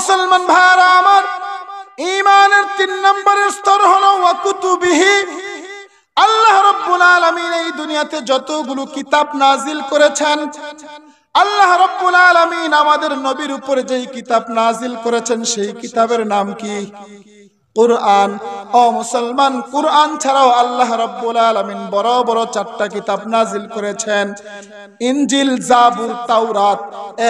মুসলমান ভাইরা আমার, ঈমানের 3 নম্বরের স্তর হলো ওয়া কুতুবিহি। আল্লাহ রাব্বুল আলামিন এই দুনিয়াতে যতগুলো কিতাব নাজিল করেছেন, আল্লাহ রাব্বুল আলামিন আমাদের নবীর উপরে যেই কিতাব নাজিল করেছেন সেই কিতাবের নাম কি? কুরআন। ও মুসলমান, কুরআন ছাড়াও আল্লাহ রাব্বুল আলামিন বড় বড় 4টা কিতাব নাজিল করেছেন, ইনজিল, জাবুর, তাওরাত।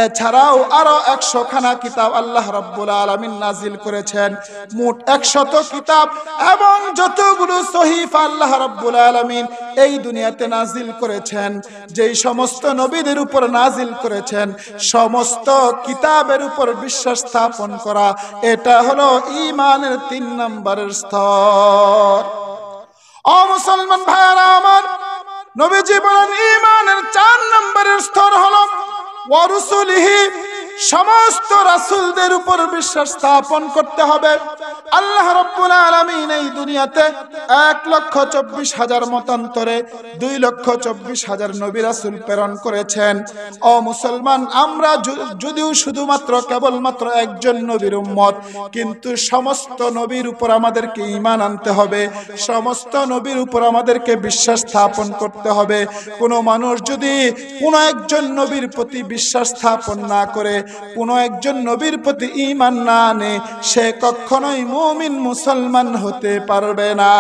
এছাড়াও আরো 100 খানা কিতাব আল্লাহ রাব্বুল আলামিন নাজিল করেছেন। মোট 100 কিতাব এবং যতগুলো সহিফা আল্লাহ রাব্বুল আলামিন এই দুনিয়াতে নাজিল করেছেন, যেই সমস্ত নবীদের উপর নাজিল করেছেন, সমস্ত কিতাবের উপর বিশ্বাস স্থাপন করা, এটা হলো ঈমানের 3 নম্বরের স্তর। ও মুসলমান ভাইরা আমার, নবীজি বলেন ঈমানের 4 নম্বরের স্তর হলো ওয়া রুসুলিহি। সমস্ত রাসূলদের উপর বিশ্বাস স্থাপন করতে হবে। আল্লাহ রাব্বুল আলামিন এই দুনিয়াতে 1,24,000 মতান্তরে 2,24,000 নবী রাসূল প্রেরণ করেছেন। ও মুসলমান, আমরা যদিও শুধুমাত্র কেবলমাত্র একজন নবীর উম্মত, কিন্তু সমস্ত নবীর উপর আমাদেরকে ঈমান আনতে হবে, সমস্ত নবীর উপর আমাদেরকে বিশ্বাস স্থাপন করতে হবে। কোনো মানুষ যদি কোনো একজন নবীর প্রতি বিশ্বাস স্থাপন না করে, কোনো একজন নবীর প্রতি ঈমান না আনে, সে কখনোই মুমিন মুসলমান হতে পারবে না।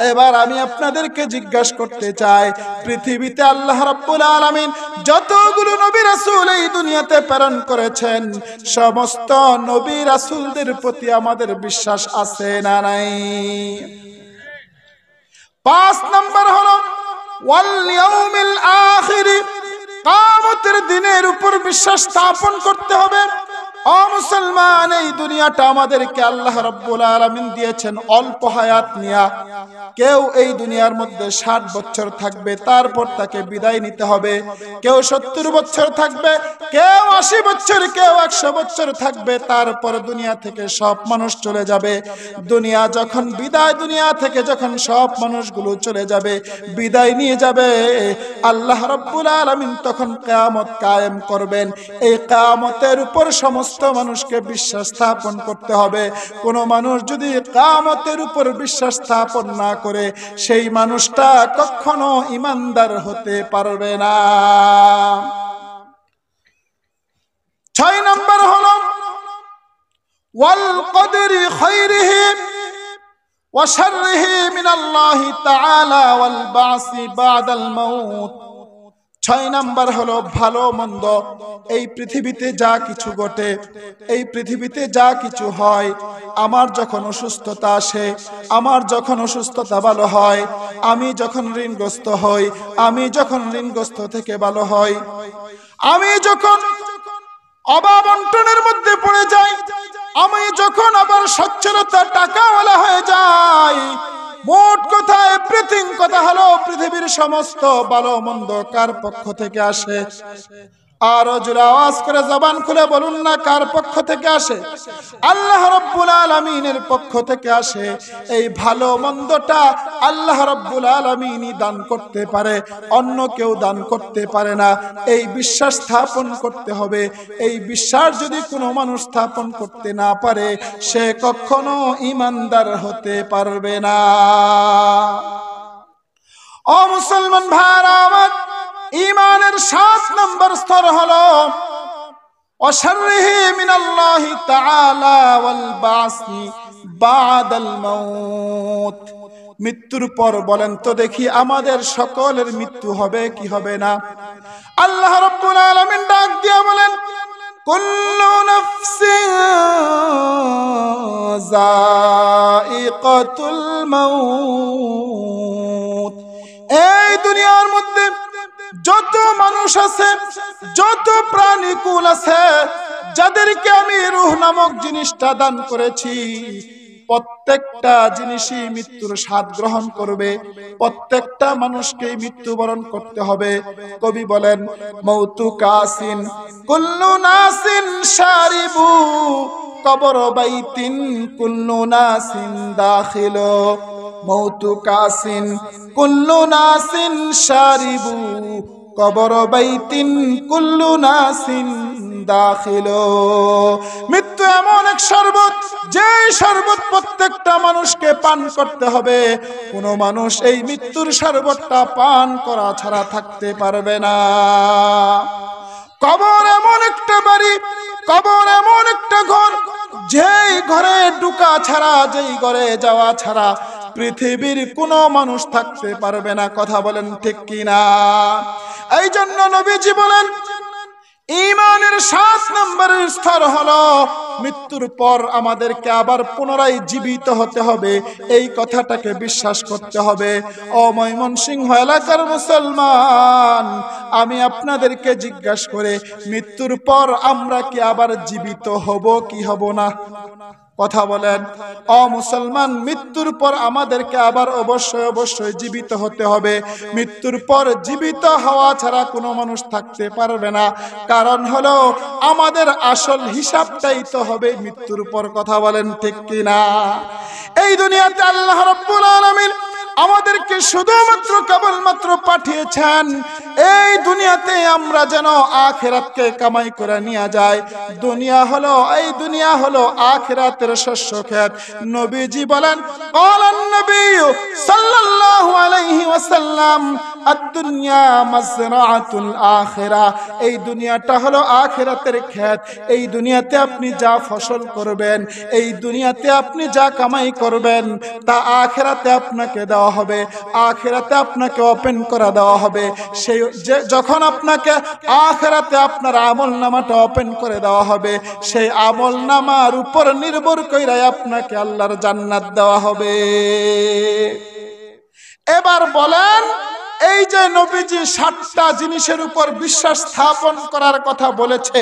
এবার আমি আপনাদেরকে জিজ্ঞাসা করতে চাই, পৃথিবীতে আল্লাহ রাব্বুল আলামিন যতগুলো নবী রাসূল এই দুনিয়াতে প্রেরণ করেছেন, সমস্ত নবী রাসূলদের প্রতি আমাদের বিশ্বাস আছে না নাই? 5 নম্বর হলো ওয়াল ইয়াউমিল আখির। কিয়ামতের দিনের উপর বিশ্বাস স্থাপন করতে হবে। ও মুসলমান, এই দুনিয়াটা আমাদেরকে আল্লাহ রাব্বুল আলামিন দিয়েছেন অল্প হায়াত নিয়া। কেউ এই দুনিয়ার মধ্যে 60 বছর থাকবে, তারপর তাকে বিদায় নিতে হবে। কেউ 70 বছর থাকবে, কেউ 80 বছর, কেউ 100 বছর থাকবে, তারপর দুনিয়া থেকে সব মানুষ চলে যাবে। দুনিয়া যখন বিদায়, দুনিয়া থেকে যখন সব মানুষগুলো চলে যাবে, বিদায় নিয়ে যাবে, আল্লাহ রাব্বুল আলামিন তখন কিয়ামত কায়েম করবেন। এই কিয়ামতের উপর সমস্ত মানুষকে বিশ্বাস স্থাপন করতে হবে। কোন মানুষ যদি কিয়ামতের উপর বিশ্বাস স্থাপন না করে, সেই মানুষটা কখনো ঈমানদার হতে পারবে না। 6 নম্বর হলো ওয়াল কদরি খায়রিহি ওয়া শাররিহি মিনাল্লাহি তাআলা ওয়াল বাসি বাদাল মাউত। 6 নম্বর হলো ভালো মন্দ। এই পৃথিবীতে যা কিছু ঘটে, এই পৃথিবীতে যা কিছু হয়, আমার যখন অসুস্থতা আসে, আমার যখন অসুস্থতা ভালো হয়, আমি যখন ঋণগ্রস্ত হই, আমি যখন ঋণগ্রস্ত থেকে ভালো হই, আমি যখন অভাব অনটনের মধ্যে পড়ে যাই, আমি যখন আবার সচ্ছলতা টাকাওয়ালা হয়ে যাই, মোট কথা এভরিথিং কথা হলো পৃথিবীর সমস্ত ভালো মন্দ কার পক্ষ থেকে আসে? আরো জোরে আওয়াজ করে জবান খুলে বলুন না, কার পক্ষ থেকে আসে? আল্লাহ রাব্বুল আলামিনের পক্ষ থেকে আসে। এই ভালো মন্দটা আল্লাহ রাব্বুল আলামিনই দান করতে পারে, অন্য কেউ দান করতে পারে না। এই বিশ্বাস স্থাপন করতে হবে। এই বিশ্বাস যদি কোনো মানুষ স্থাপন করতে না পারে, সে কখনো ঈমানদার হতে পারবে না। ও মুসলমান ভাইরা আমার, ঈমানের 7 নম্বর স্তর হলো ওয়া শাররিহি মিনাল্লাহি তাআলা ওয়াল বাসি বাদাল মাউত। মৃত্যুর পর বলেন তো দেখি, আমাদের সকলের মৃত্যু হবে কি হবে না? আল্লাহ রাব্বুল আলামিন ডাক দিয়ে বলেন, কুল্লু নাফসিন যায়িকাতুল মাউত। এই দুনিয়ার মধ্যে যত মানুষ আছে, যত প্রাণীকুল আছে, যাদেরকে আমি রূহ নামক জিনিসটা দান করেছি, প্রত্যেকটা জিনিসই মৃত্যুর স্বাদ গ্রহণ করবে। প্রত্যেকটা মানুষকে মৃত্যুবরণ করতে হবে। কবি বলেন, মৌতু কাসিন কুল্লু নাসিন শারিবু কবর বাইতিন কুল্লু নাসিন দাখিলো। মৌতু কাসিন কুল্লু নাসিন শারিবু কবর বাইতিন কুল্লু নাসিন দাখিলু। মৃত্যু এমন এক শরবত, যে শরবত প্রত্যেকটা মানুষকে পান করতে হবে। কোন মানুষ এই মৃত্যুর শরবতটা পান করা ছাড়া থাকতে পারবে না। কবর এমন একটা বাড়ি, কবর এমন একটা ঘর, যেই ঘরে ঢুকা ছাড়া, যেই ঘরে যাওয়া ছাড়া পৃথিবীর কোনো মানুষ থাকতে পারবে না। কথা বলেন ঠিক কিনা? এই জন্য নবীজি বলেন, ঈমানের ৭ নম্বরের স্তর হলো মৃত্যুর পর আমাদেরকে আবার পুনরায় জীবিত হতে হবে। এই কথাটাকে বিশ্বাস করতে হবে। ও ময়মনসিংহ এলাকার মুসলমান, আমি আপনাদেরকে জিজ্ঞাসা করে, মৃত্যুর পর আমরা কি আবার জীবিত হব কি হব না? কথা বলেন। ও মুসলমান, মৃত্যুর পর আমাদেরকে আবার অবশ্যই অবশ্যই জীবিত হতে হবে। মৃত্যুর পর জীবিত হওয়া ছাড়া কোনো মানুষ থাকতে পারবে না। কারণ হলো আমাদের আসল হিসাবটাই তো হবে মৃত্যুর পর। কথা বলেন ঠিক কিনা? এই দুনিয়াতে আল্লাহ রাব্বুল আলামিন আমাদেরকে শুধুমাত্র কেবলমাত্র পাঠিয়েছেন এই দুনিয়াতে আমরা যেন আখিরাতকে কামাই করে নিয়ে যাই। এই দুনিয়া হলো আখিরাতের শস্য ক্ষেত। নবীজি বলেন, ক্বালান নবী সাল্লাল্লাহু আলাইহি ওয়াসাল্লাম, আদ-দুনিয়া মাজরাআতুল আখিরা। এই দুনিয়াটা হলো আখিরাতের ক্ষেত। এই দুনিয়াতে আপনি যা ফসল করবেন, এই দুনিয়াতে আপনি যা কামাই করবেন, তা আখিরাতে আপনাকে দেওয়া হবে, আখিরাতে আপনাকে ওপেন করে দেওয়া হবে। সেই যখন আপনাকে আখিরাতে আপনার আমলনামাটা ওপেন করে দেওয়া হবে, সেই আমলনামার উপর নির্ভর করে আপনাকে আল্লাহর জান্নাত দেওয়া হবে। এবার বলেন, এই যে নবীজি ৭টা জিনিসের উপর বিশ্বাস স্থাপন করার কথা বলেছে,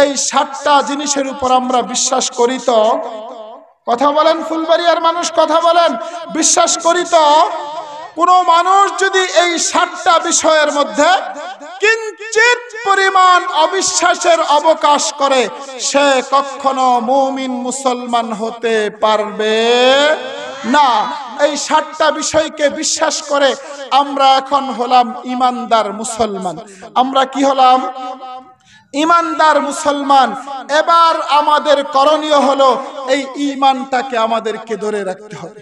এই ৭টা জিনিসের উপর আমরা বিশ্বাস করি তো? কথা বলেন ফুলবাড়িয়ার মানুষ, কথা বলেন, বিশ্বাস করি তো? কোন মানুষ যদি এই ৭টা বিষয়ের মধ্যে কিঞ্চিত পরিমাণ অবিশ্বাসের অবকাশ করে, সে কখনো মুমিন মুসলমান হতে পারবে না। এই ৭টা বিষয়কে বিশ্বাস করে আমরা এখন হলাম ঈমানদার মুসলমান। আমরা কি হলাম? ঈমানদার মুসলমান। এবার আমাদের করণীয় হলো এই ঈমানটাকে আমাদেরকে ধরে রাখতে হবে।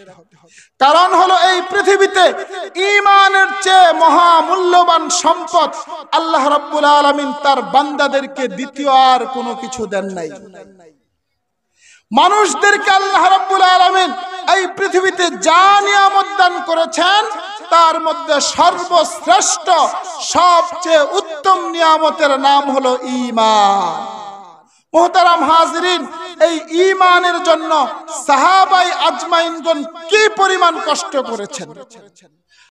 কারণ হলো এই পৃথিবীতে ঈমানের চেয়ে মহামূল্যবান সম্পদ আল্লাহ রাব্বুল আলামিন তার বান্দাদেরকে দ্বিতীয় আর কোনো কিছু দেন নাই। মানুষদেরকে আল্লাহ রাব্বুল আলামিন এই পৃথিবীতে যা নিয়ামত দান করেছেন, তার মধ্যে সর্বশ্রেষ্ঠ সবচেয়ে উত্তম নিয়ামতের নাম হলো ঈমান। মুহতারাম হাজিরিন, এই ঈমানের জন্য সাহাবায়ে আজমাইনগণ কি পরিমাণ কষ্ট করেছেন।